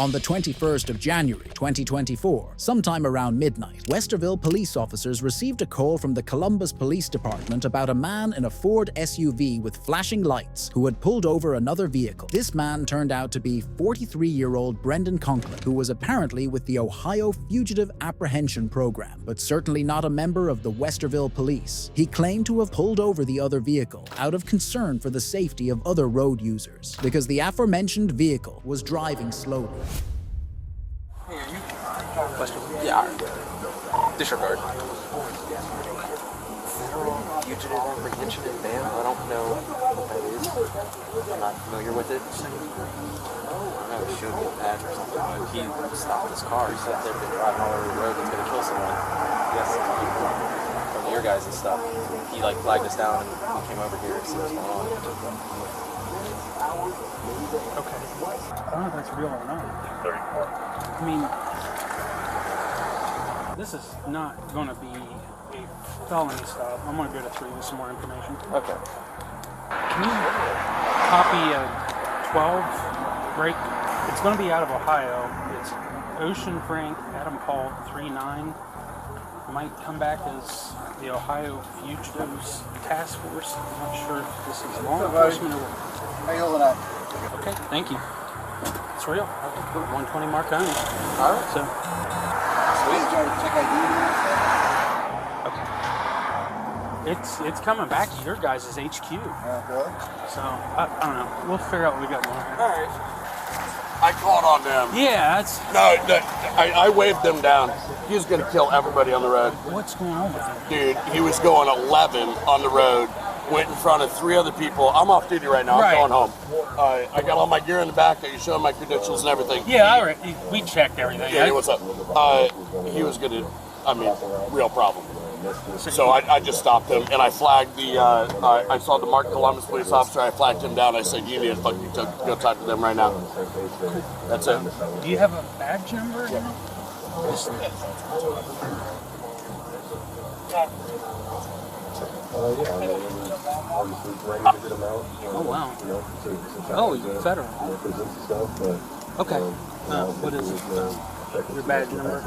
On the 21st of January 2024, sometime around midnight, Westerville police officers received a call from the Columbus Police Department about a man in a Ford SUV with flashing lights who had pulled over another vehicle. This man turned out to be 43-year-old Brendan Conklin, who was apparently with the Ohio Fugitive Apprehension Program, but certainly not a member of the Westerville Police. He claimed to have pulled over the other vehicle out of concern for the safety of other road users, because the aforementioned vehicle was driving slowly. Yeah. Disregard. Federal Fugitive Apprehension and Ban. I don't know what that is. I'm not familiar with it. I know it showed me a patch or something, but he stopped his car. He said they've been driving all over the road. That's going to kill someone. Yes, from your guys and stuff. He like flagged us down and we came over here to see what's going on. Okay. I don't know if that's real or not. I mean, this is not going to be a felony stop. I'm going to go to 3 with some more information. Okay. Can you copy a 12 break? It's going to be out of Ohio. It's Ocean Frank Adam Paul 39. Might come back as the Ohio Fugitives Task Force. I'm not sure if this is law enforcement or what. How you holding up? Okay, thank you. It's real. I can put 120 Marconi. All right. So. Sweet. Trying to check ID and Okay. It's coming back to your guys' HQ. really? So I don't know. We'll figure out what we got going on. All right. I called on them. Yeah, that's. No, I waved them down. He was going to kill everybody on the road. What's going on with him? Dude, he was going 11 on the road, went in front of 3 other people. I'm off duty right now. I'm going home. I got all my gear in the back. I can show him my credentials and everything. Yeah, all right. We checked everything. Yeah, hey, what's up? He was going to, real problem. So I just stopped him, and I flagged I saw the Mark Columbus police officer. I flagged him down. I said, you need to fucking go talk to them right now. That's it. Do you have a badge number? Yeah. Oh, wow. Oh, you're federal. Okay. What is it? Your badge number?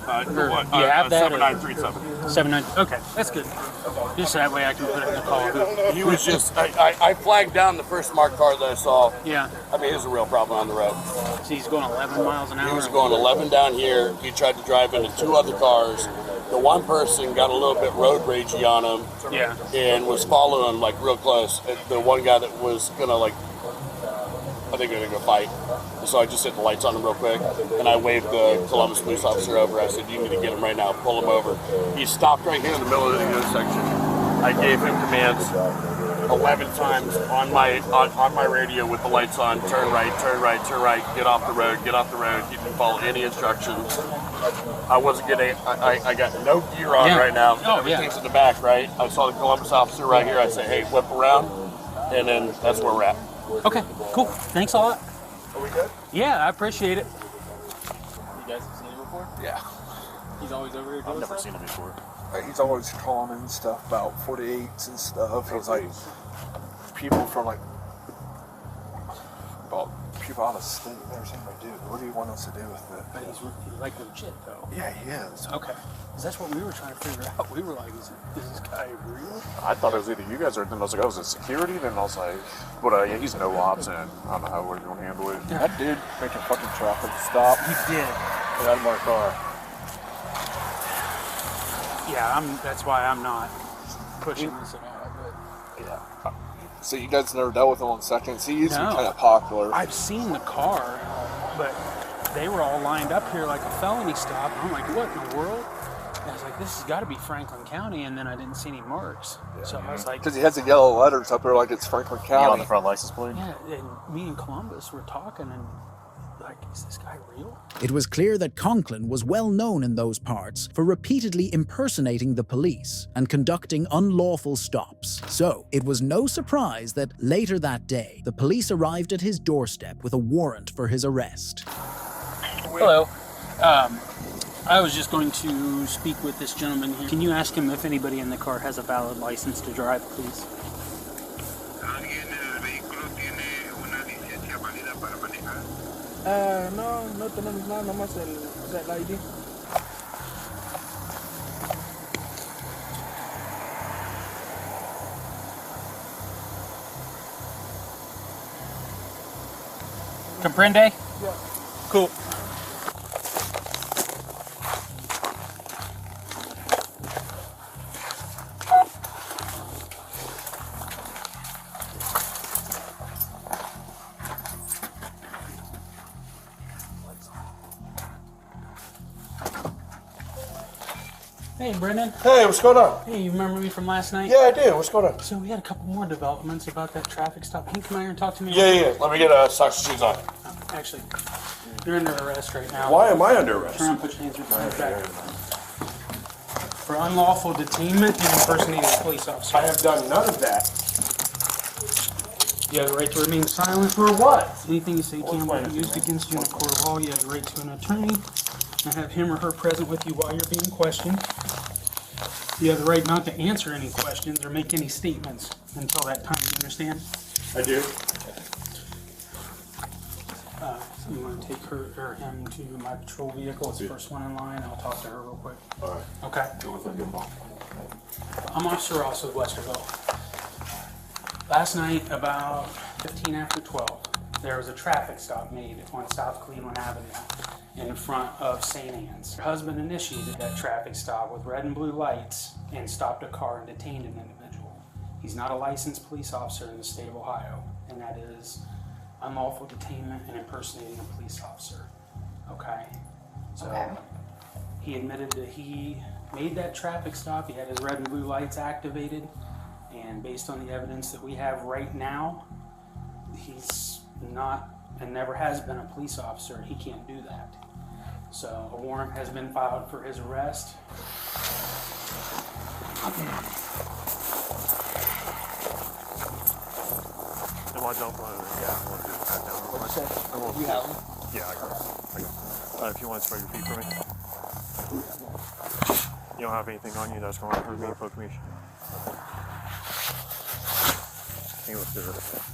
Do you have that? 7937. 79. Okay, that's good. Just that way I can put it in the call. He was just, I flagged down the first marked car that I saw. Yeah. I mean, it was a real problem on the road. So he's going 11 miles an hour? He was going 11 down here. He tried to drive into 2 other cars. The one person got a little bit road ragey on him. Yeah. And was following him, like, real close. The one guy that was going to, like, I think they're going to go fight. So I just hit the lights on him real quick, and I waved the Columbus police officer over. I said, you need to get him right now, pull him over. He stopped right here in the middle of the intersection. I gave him commands 11 times on my radio with the lights on, turn right, turn right, turn right, get off the road, get off the road. He didn't follow any instructions. I wasn't getting, I got no gear on right now. Oh, everything's in the back, right? I saw the Columbus officer right here. I said, hey, whip around, and then that's where we're at. Okay, cool. Thanks a lot. Are we good? Yeah, I appreciate it. You guys have seen him before? Yeah. He's always over here doing I've never stuff? seen him before. He's always calling and stuff about 48s and stuff. He's like people from people out of state. Never seen him do. What do you want us to do with it? But he's like legit though. Yeah, he is. Okay. Because that's what we were trying to figure out. We were like, is this guy real? I thought it was either you guys or then I was like, oh, is it security? Then I was like, but yeah, he's no ops and I don't know how we're going to handle it. That dude making fucking traffic stop. He did. Get out of my car. Yeah, that's why I'm not pushing this at all. But Yeah. So you guys never dealt with him on seconds? He used to be No. kind of popular. I've seen the car, but they were all lined up here like a felony stop. I'm like, what in the world? And I was like, this has got to be Franklin County, and then I didn't see any marks. So I was like, Because he has the yellow letters up there like it's Franklin Yeah, on County. the front license plate. yeah, and me and Columbus were talking, and like, is this guy real? It was clear that Conklin was well known in those parts for repeatedly impersonating the police and conducting unlawful stops. So, it was no surprise that later that day, the police arrived at his doorstep with a warrant for his arrest. Hello. I was just going to speak with this gentleman here. Can you ask him if anybody in the car has a valid license to drive, please? No, no tenemos nada, nomás el ID. Comprende? Yeah. Cool. Hey, Brendan. Hey, what's going on? Hey, you remember me from last night? Yeah, I do. What's going on? So we had a couple more developments about that traffic stop. Can you come out here and talk to me? Yeah. Let me get socks and shoes on. Actually, you're under arrest right now. Why am I under arrest? Turn around, put your hands behind your back. For unlawful detainment and impersonating a police officer. I have done none of that. You have the right to remain silent. For what? Anything you say can What's be used against you in a court of law. You have the right to an attorney and have him or her present with you while you're being questioned. You have the right not to answer any questions or make any statements until that time. You understand? I do. You want to take her or him to my patrol vehicle? It's the first one in line. I'll talk to her real quick. All right. Okay. I'm Officer Ross with Westerville. Last night, about 15 after 12, there was a traffic stop made on South Cleveland Avenue in front of St. Anne's. Her husband initiated that traffic stop with red and blue lights and stopped a car and detained an individual. He's not a licensed police officer in the state of Ohio, and that is unlawful detainment and impersonating a police officer. Okay? So he admitted that he made that traffic stop. He had his red and blue lights activated, and based on the evidence that we have right now, he's not and never has been a police officer. He can't do that. So a warrant has been filed for his arrest. No, I don't want to. Yeah, I want to do a pat down. What'd you say? You have them? Yeah, I got it. If you want to spray your feet for me. You don't have anything on you that's going to hurt me, poke me. Hey, let's do this.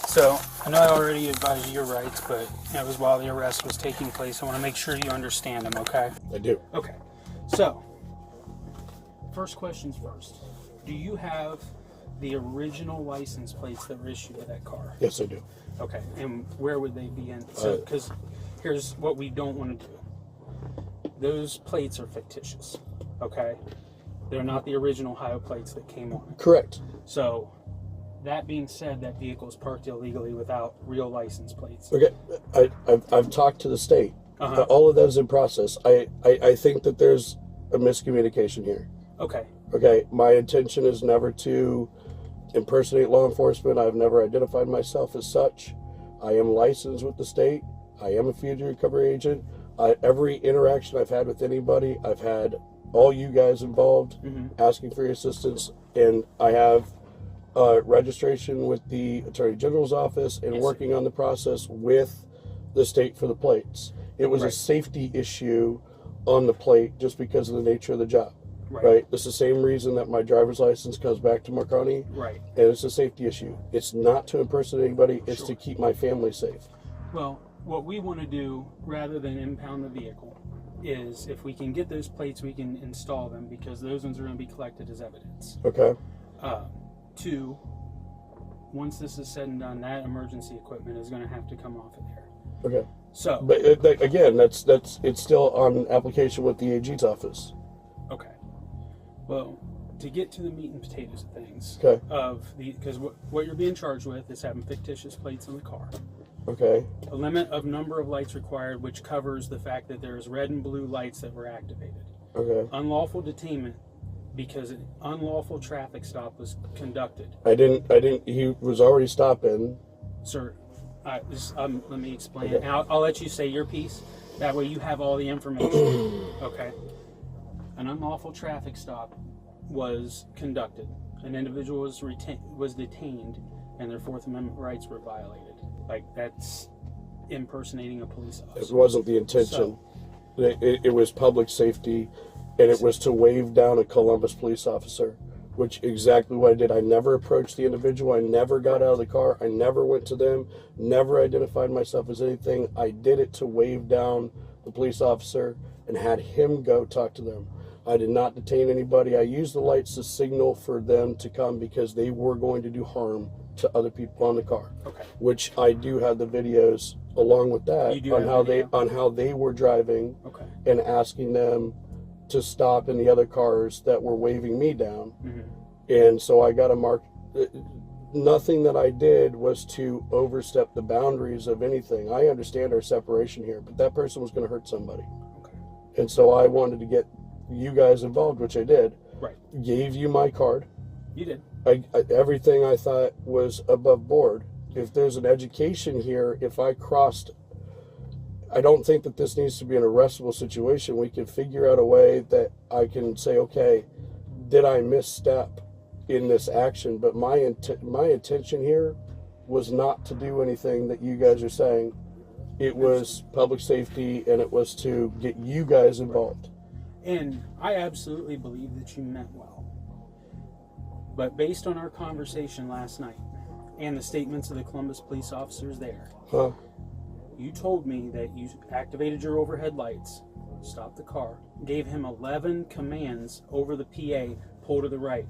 So, I know I already advised you your rights, but it was while the arrest was taking place. I want to make sure you understand them, okay? I do. Okay. So, first questions first. Do you have the original license plates that were issued to that car? Yes, I do. Okay. And where would they be in? So, because here's what we don't want to do. Those plates are fictitious, okay? They're not the original Ohio plates that came on it. Correct. So, that being said, that vehicle is parked illegally without real license plates. Okay. I've talked to the state. Uh-huh. All of that is in process. I think that there's a miscommunication here. Okay. Okay. My intention is never to impersonate law enforcement. I've never identified myself as such. I am licensed with the state. I am a fugitive recovery agent. Every interaction I've had with anybody, I've had all you guys involved asking for your assistance, and I have registration with the Attorney General's office and working on the process with the state for the plates. It was a safety issue on the plate just because of the nature of the job. Right. It's the same reason that my driver's license comes back to Marconi. Right. And it's a safety issue. It's not to impersonate anybody. It's to keep my family safe. Well, what we want to do, rather than impound the vehicle, is if we can get those plates, we can install them, because those ones are going to be collected as evidence. Okay. Two, once this is said and done, that emergency equipment is going to have to come off of there. Okay. So, but again, it's still on application with the AG's office. Okay. Well, to get to the meat and potatoes of things, because what you're being charged with is having fictitious plates on the car. Okay. A limit of number of lights required, which covers the fact that there's red and blue lights that were activated. Okay. Unlawful detainment, because an unlawful traffic stop was conducted. I didn't. He was already stopping. Sir, let me explain. Okay. I'll let you say your piece. That way you have all the information. Okay. An unlawful traffic stop was conducted. An individual was detained, and their Fourth Amendment rights were violated. Like, that's impersonating a police officer. It wasn't the intention. It was public safety, and it was to wave down a Columbus police officer, which exactly what I did. I never approached the individual. I never got out of the car. I never went to them, never identified myself as anything. I did it to wave down the police officer and had him go talk to them. I did not detain anybody. I used the lights to signal for them to come because they were going to do harm to other people on the car. Okay. Which I do have the videos along with that You do on have how video? on how they were driving Okay. and asking them to stop in the other cars that were waving me down. Mm-hmm. And so I got a mark. Nothing that I did was to overstep the boundaries of anything. I understand our separation here, but that person was going to hurt somebody. Okay. And so I wanted to get you guys involved, which I did. Right. Gave you my card. You did. Everything I thought was above board. If there's an education here, if I crossed, I don't think that this needs to be an arrestable situation. We can figure out a way that I can say, okay, did I misstep in this action? But my intention here was not to do anything that you guys are saying. It was public safety, and it was to get you guys involved. And I absolutely believe that you meant well. But based on our conversation last night and the statements of the Columbus police officers there, you told me that you activated your overhead lights, stopped the car, gave him 11 commands over the PA, pull to the right.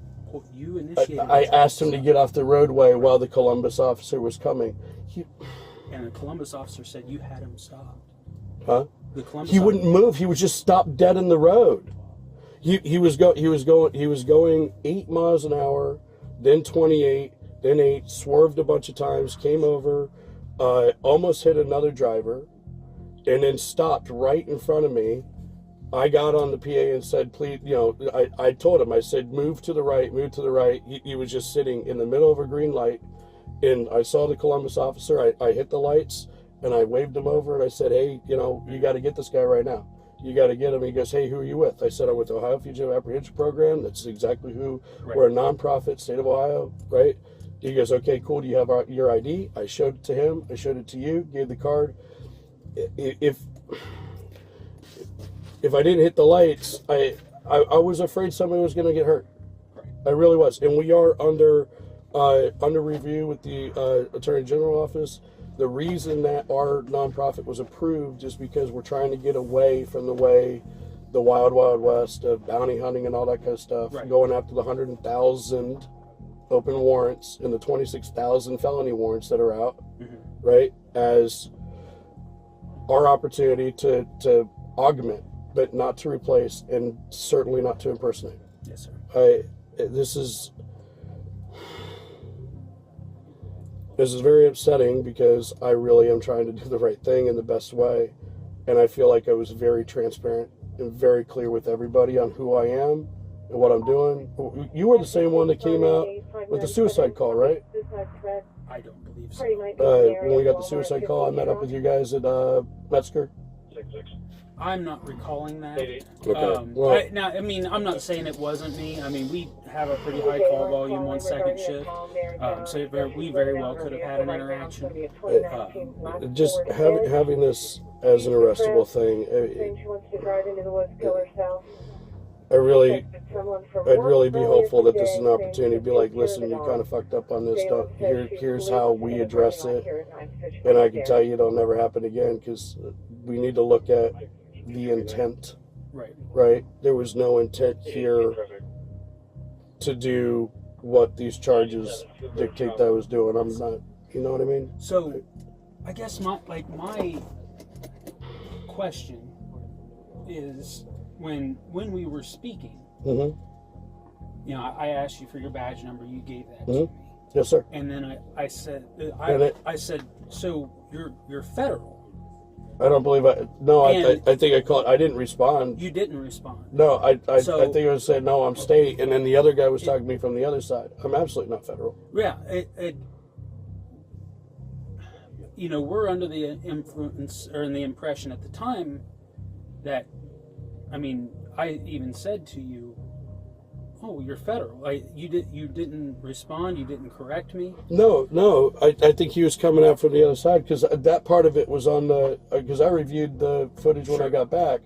You initiated. I asked him to get off the roadway while the Columbus officer was coming. And the Columbus officer said you had him stopped. Huh? The Columbus He wouldn't move. He was just stopped dead in the road. He was going 8 miles an hour, then 28, then 8, swerved a bunch of times, came over, almost hit another driver, and then stopped right in front of me. I got on the PA and said, please, I told him, I said, move to the right, move to the right. He was just sitting in the middle of a green light, and I saw the Columbus officer. I hit the lights, and I waved him over, and I said, hey, you got to get this guy right now. You got to get him. He goes, hey, who are you with? I said, I'm with the Ohio Fugitive Apprehension Program. That's exactly who. Right. We're a nonprofit, state of Ohio, right? He goes, okay, cool. Do you have your ID? I showed it to him. I showed it to you. Gave the card. If I didn't hit the lights, I was afraid somebody was going to get hurt. Right. I really was. And we are under review with the Attorney General office. The reason that our nonprofit was approved is because we're trying to get away from the wild, wild west of bounty hunting and all that kind of stuff, right. Going after the 100,000 open warrants and the 26,000 felony warrants that are out, mm-hmm. right, as our opportunity to augment, but not to replace, and certainly not to impersonate. Yes, sir. This is very upsetting because I really am trying to do the right thing in the best way. And I feel like I was very transparent and very clear with everybody on who I am and what I'm doing. You were the same one that came out with the suicide call, right? I don't believe so. When we got the suicide call, I met up with you guys at Metzger. I'm not recalling that. Okay. I'm not saying it wasn't me. I mean, we have a pretty high call volume on second shift, so we very well could have had an interaction. Just having this as an arrestable thing, I'd really be hopeful that this is an opportunity to be like, listen, you kind of fucked up on this stuff. Here's how we address it, and I can tell you it'll never happen again, because we need to look at the intent. Right? There was no intent here to do what these charges dictate that I was doing. I'm not, you know what I mean? So, I guess my question is, when we were speaking, mm-hmm. I asked you for your badge number. You gave that to me. Yes, sir. And then I said, so you're federal. I don't believe I think I called. I didn't respond. You didn't respond. No, I think I was saying, no, I'm state, and then the other guy was talking to me from the other side. I'm absolutely not federal. Yeah, we're under the influence, or in the impression at the time that, I mean, I even said to you oh, you're federal. You didn't respond. You didn't correct me. No. I think he was coming out from the other side because that part of it was on the because I reviewed the footage when I got back,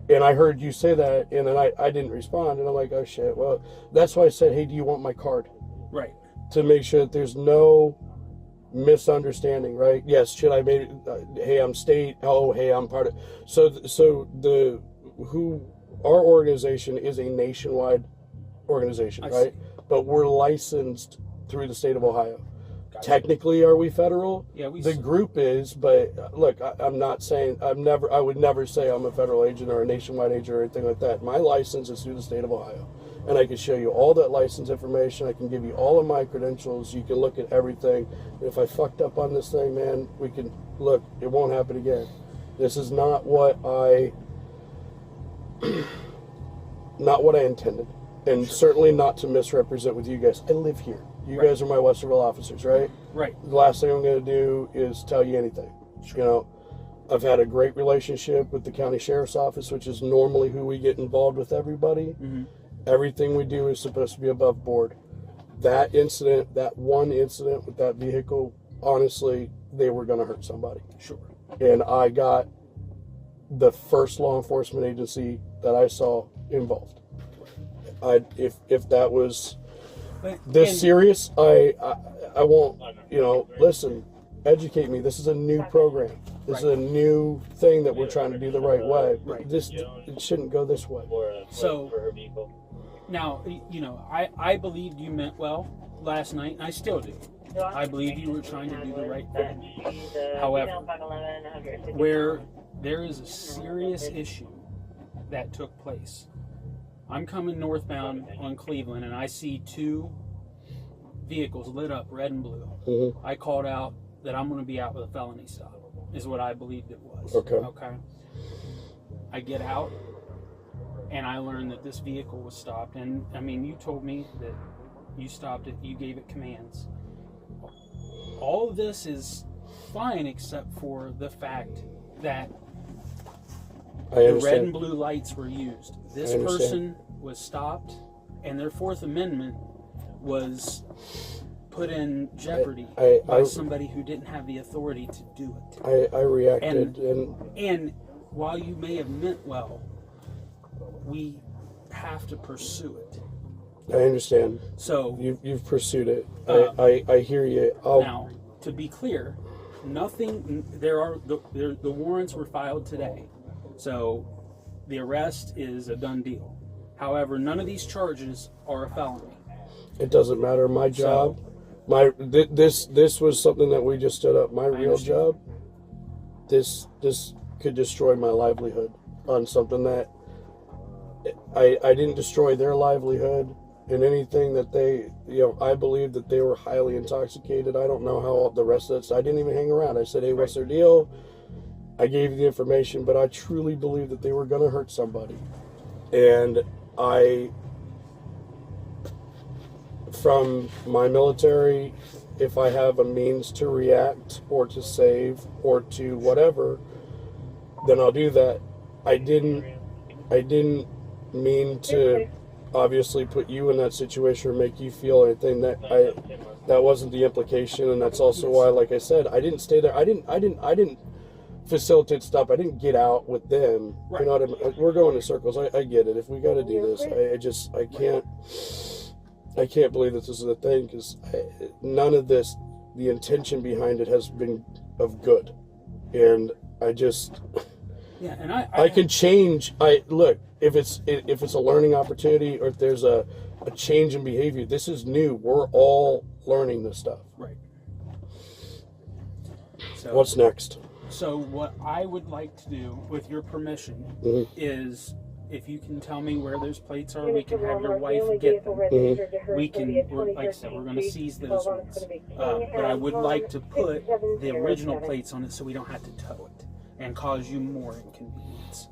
and I heard you say that, and then I didn't respond, and I'm like, oh shit. Well, that's why I said, hey, do you want my card? Right. To make sure that there's no misunderstanding, right? Yes, should I made hey, I'm state. Oh, hey, I'm part of. So our organization is a nationwide organization, right? But we're licensed through the state of Ohio. Technically, are we federal? Yeah, the group is, but look, I'm not saying I would never say I'm a federal agent or a nationwide agent or anything like that. My license is through the state of Ohio, and I can show you all that license information. I can give you all of my credentials. You can look at everything. If I fucked up on this thing, man, we can look. It won't happen again. This is not what I intended, and certainly not to misrepresent with you guys. I live here. You guys are my Westerville officers, right? Right. The last thing I'm going to do is tell you anything. Sure. You know, I've had a great relationship with the county sheriff's office, which is normally who we get involved with everybody. Mm-hmm. Everything we do is supposed to be above board. That one incident with that vehicle, honestly, they were going to hurt somebody. Sure. And I got the first law enforcement agency that I saw involved. If that was this serious, I won't, listen, educate me. This is a new program. This is a new thing that we're trying to do the right way. Right. It shouldn't go this way. So now, I believed you meant well last night, and I still do. I believe you were trying to do the right thing. However, where there is a serious issue that took place, I'm coming northbound on Cleveland, and I see two vehicles lit up, red and blue. Mm-hmm. I called out that I'm going to be out with a felony stop, is what I believed it was. Okay. I get out, and I learned that this vehicle was stopped. And, I mean, you told me that you stopped it, you gave it commands. All of this is fine except for the fact that the red and blue lights were used. This person was stopped, and their Fourth Amendment was put in jeopardy by somebody who didn't have the authority to do it. I reacted. And while you may have meant well, we have to pursue it. I understand. So you've pursued it. I hear you. Now, to be clear, nothing. The warrants were filed today. So the arrest is a done deal. However, none of these charges are a felony. It doesn't matter. My job, this was something that we just stood up. My real job, this could destroy my livelihood on something that I didn't destroy their livelihood in anything that they, I believe that they were highly intoxicated. I don't know how the rest of it. I didn't even hang around. I said, hey, what's their deal? I gave you the information, but I truly believe that they were going to hurt somebody. And from my military, if I have a means to react or to save or to whatever, then I'll do that. I didn't mean to obviously put you in that situation or make you feel anything. That wasn't the implication, and that's also why, like I said, I didn't stay there. I didn't facilitate stuff. I didn't get out with them. Right. You know what I mean? We're going in circles. I get it. If we got to do this, I can't believe that this is a thing, because none of this, the intention behind it has been of good, and I just I can change. Look, if it's a learning opportunity or if there's a change in behavior, this is new. We're all learning this stuff. Right. So, what's next? So what I would like to do, with your permission, is if you can tell me where those plates are, we can have your wife get them. We can, like I said, we're going to seize those ones. But I would like to put the original plates on it so we don't have to tow it and cause you more inconvenience.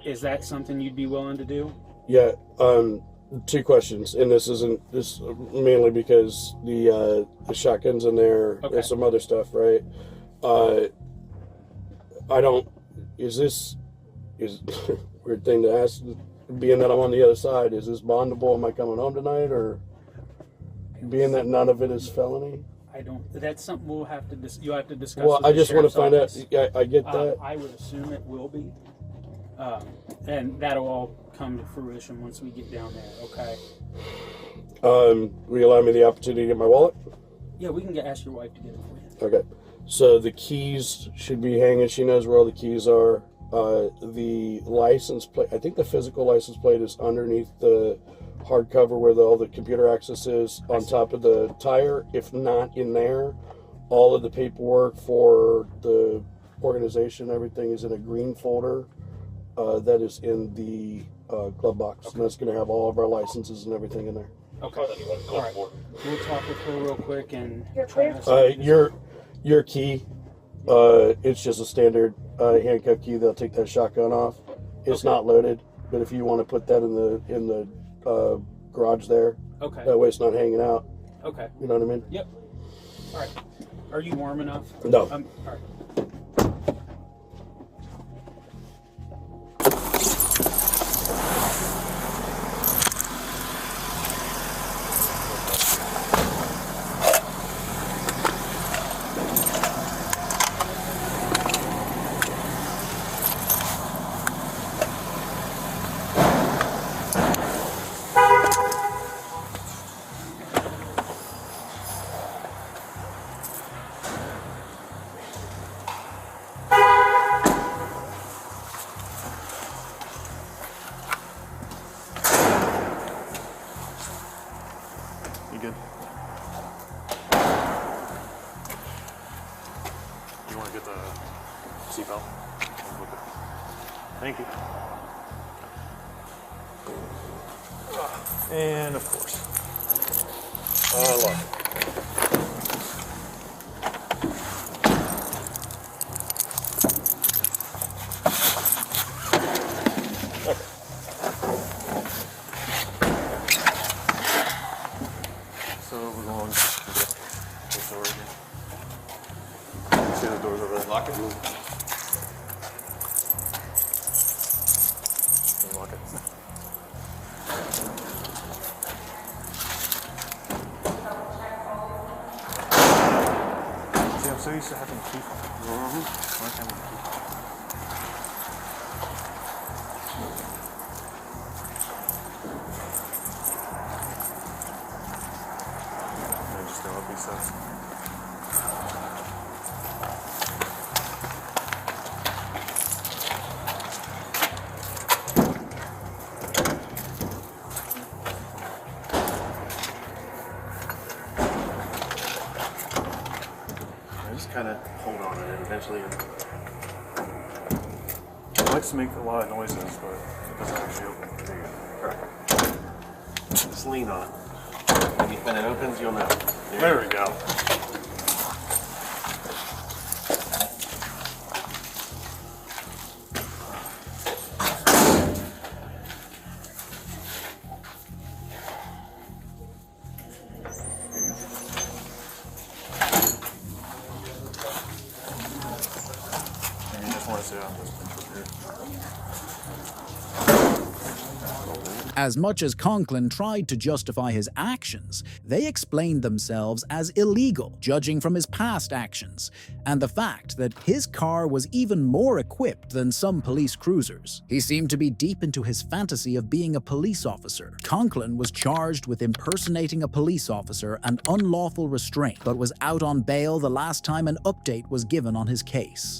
Is that something you'd be willing to do? Yeah. Two questions, and this mainly because the shotguns in there and some other stuff, right? Is weird thing to ask being that I'm on the other side, is this bondable? Am I coming home tonight, or being that none of it is felony? I don't. That's something we'll have to. You'll have to discuss. Well, with I the just want to sheriff's find out. office. Yeah, I get that. I would assume it will be, and that'll all come to fruition once we get down there. Okay. Will you allow me the opportunity to get my wallet? Yeah, we can ask your wife to get it for you. Okay. So the keys should be hanging. She knows where all the keys are. The license plate, I think the physical license plate is underneath the hardcover where all the computer access is on top of the tire. If not in there, all of the paperwork for the organization, everything is in a green folder that is in the glove box. Okay. And that's going to have all of our licenses and everything in there. Okay. All right. We'll talk with her real quick and try to your key, it's just a standard handcuff key. They'll take that shotgun off. It's not loaded, but if you want to put that in the garage there, okay. That way it's not hanging out. Okay. You know what I mean? Yep. All right. Are you warm enough? No. All right. You good? You want to get the seatbelt? Thank you. And of course. Look. So we're going this door again. See the doors over there? Lock it. Lock it. See, I'm so used to having a key fob. I like having a key fob. I just know what he says. I just kind of hold on to it eventually. It likes to make a lot of noises, but it doesn't actually open. There you go. Right. Just lean on it. When it opens, you'll know. There we go. And you just want to sit on this picture here. As much as Conklin tried to justify his actions, they explained themselves as illegal, judging from his past actions, and the fact that his car was even more equipped than some police cruisers. He seemed to be deep into his fantasy of being a police officer. Conklin was charged with impersonating a police officer and unlawful restraint, but was out on bail the last time an update was given on his case.